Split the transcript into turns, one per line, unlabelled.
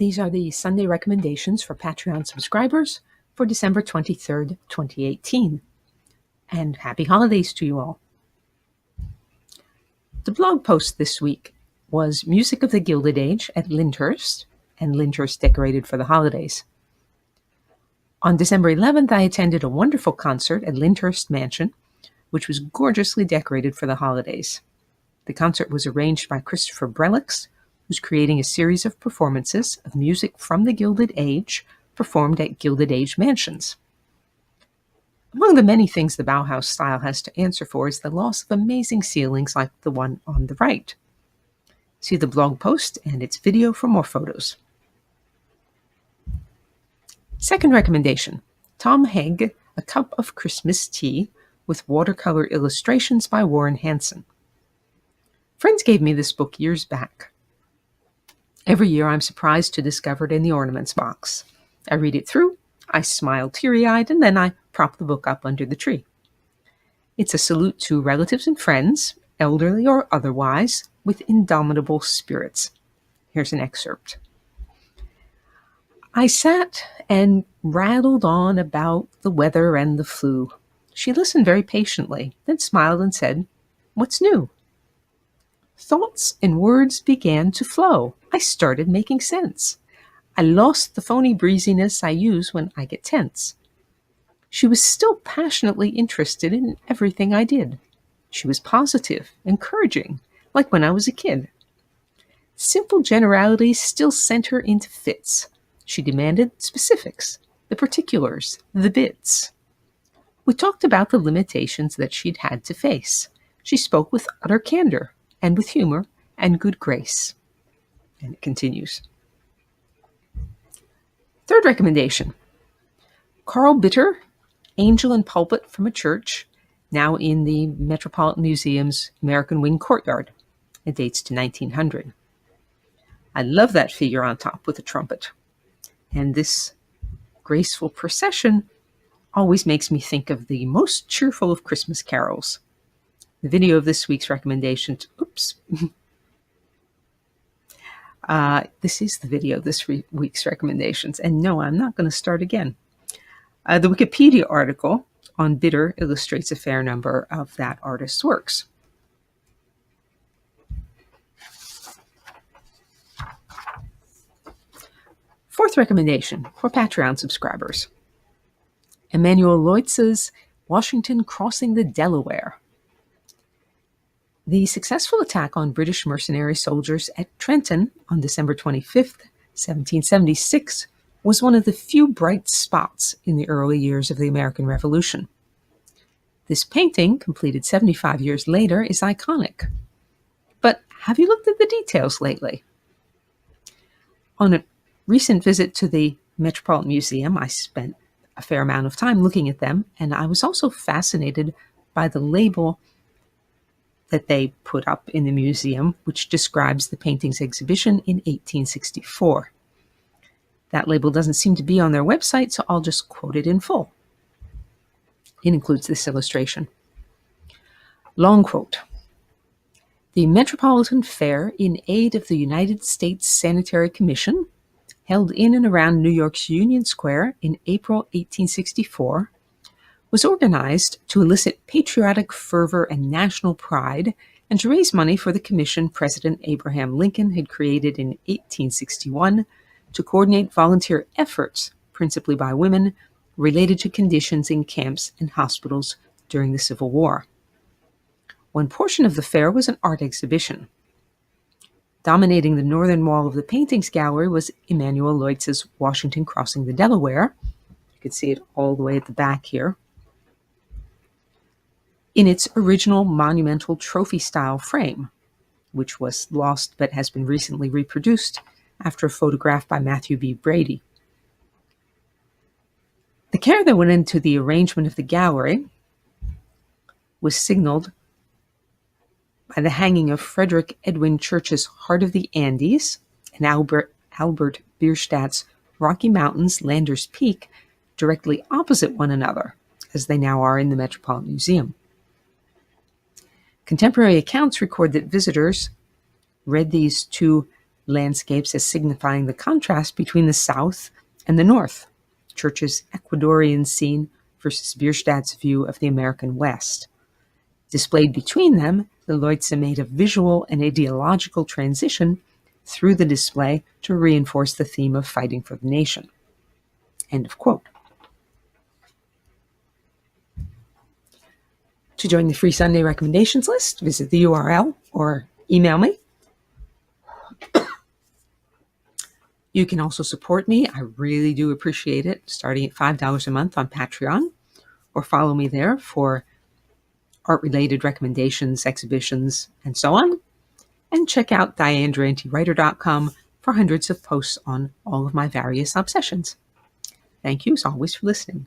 These are the Sunday recommendations for Patreon subscribers for December 23rd, 2018. And happy holidays to you all. The blog post this week was Music of the Gilded Age at Lyndhurst, and Lyndhurst decorated for the holidays. On December 11th, I attended a wonderful concert at Lyndhurst Mansion, which was gorgeously decorated for the holidays. The concert was arranged by Christopher Brelix, who's creating a series of performances of music from the Gilded Age performed at Gilded Age mansions. Among the many things the Bauhaus style has to answer for is the loss of amazing ceilings like the one on the right. See the blog post and its video for more photos. Second recommendation, Tom Haig, A Cup of Christmas Tea with watercolor illustrations by Warren Hansen. Friends gave me this book years back. Every year I'm surprised to discover it in the ornaments box. I read it through, I smile teary-eyed, and then I prop the book up under the tree. It's a salute to relatives and friends, elderly or otherwise, with indomitable spirits. Here's an excerpt. I sat and rattled on about the weather and the flu. She listened very patiently, then smiled and said, "What's new?" Thoughts and words began to flow. I started making sense. I lost the phony breeziness I use when I get tense. She was still passionately interested in everything I did. She was positive, encouraging, like when I was a kid. Simple generalities still sent her into fits. She demanded specifics, the particulars, the bits. We talked about the limitations that she'd had to face. She spoke with utter candor, and with humor and good grace. And it continues. Third recommendation, Carl Bitter, Angel and Pulpit from a Church, now in the Metropolitan Museum's American Wing Courtyard. It dates to 1900. I love that figure on top with a trumpet. And this graceful procession always makes me think of the most cheerful of Christmas carols. The video of this week's recommendations, this is the video of this week's recommendations. And no, I'm not going to start again. The Wikipedia article on Bitter illustrates a fair number of that artist's works. Fourth recommendation for Patreon subscribers, Emanuel Leutze's Washington Crossing the Delaware. The successful attack on British mercenary soldiers at Trenton on December 25th, 1776, was one of the few bright spots in the early years of the American Revolution. This painting, completed 75 years later, is iconic. But have you looked at the details lately? On a recent visit to the Metropolitan Museum, I spent a fair amount of time looking at them, and I was also fascinated by the label that they put up in the museum, which describes the painting's exhibition in 1864. That label doesn't seem to be on their website, so I'll just quote it in full. It includes this illustration. Long quote. The Metropolitan Fair in aid of the United States Sanitary Commission, held in and around New York's Union Square in April 1864, was organized to elicit patriotic fervor and national pride and to raise money for the commission President Abraham Lincoln had created in 1861 to coordinate volunteer efforts, principally by women, related to conditions in camps and hospitals during the Civil War. One portion of the fair was an art exhibition. Dominating the northern wall of the paintings gallery was Emanuel Leutze's Washington Crossing the Delaware. You can see it all the way at the back here. In its original monumental trophy-style frame, which was lost but has been recently reproduced after a photograph by Matthew B. Brady. The care that went into the arrangement of the gallery was signaled by the hanging of Frederick Edwin Church's Heart of the Andes and Albert Bierstadt's Rocky Mountains Landers Peak directly opposite one another, as they now are in the Metropolitan Museum. Contemporary accounts record that visitors read these two landscapes as signifying the contrast between the South and the North, Church's Ecuadorian scene versus Bierstadt's view of the American West. Displayed between them, the Leutze made a visual and ideological transition through the display to reinforce the theme of fighting for the nation. End of quote. To join the free Sunday recommendations list, visit the URL or email me. You can also support me. I really do appreciate it, starting at $5 a month on Patreon, or follow me there for art-related recommendations, exhibitions, and so on. And check out dianedurantywriter.com for hundreds of posts on all of my various obsessions. Thank you, as always, for listening.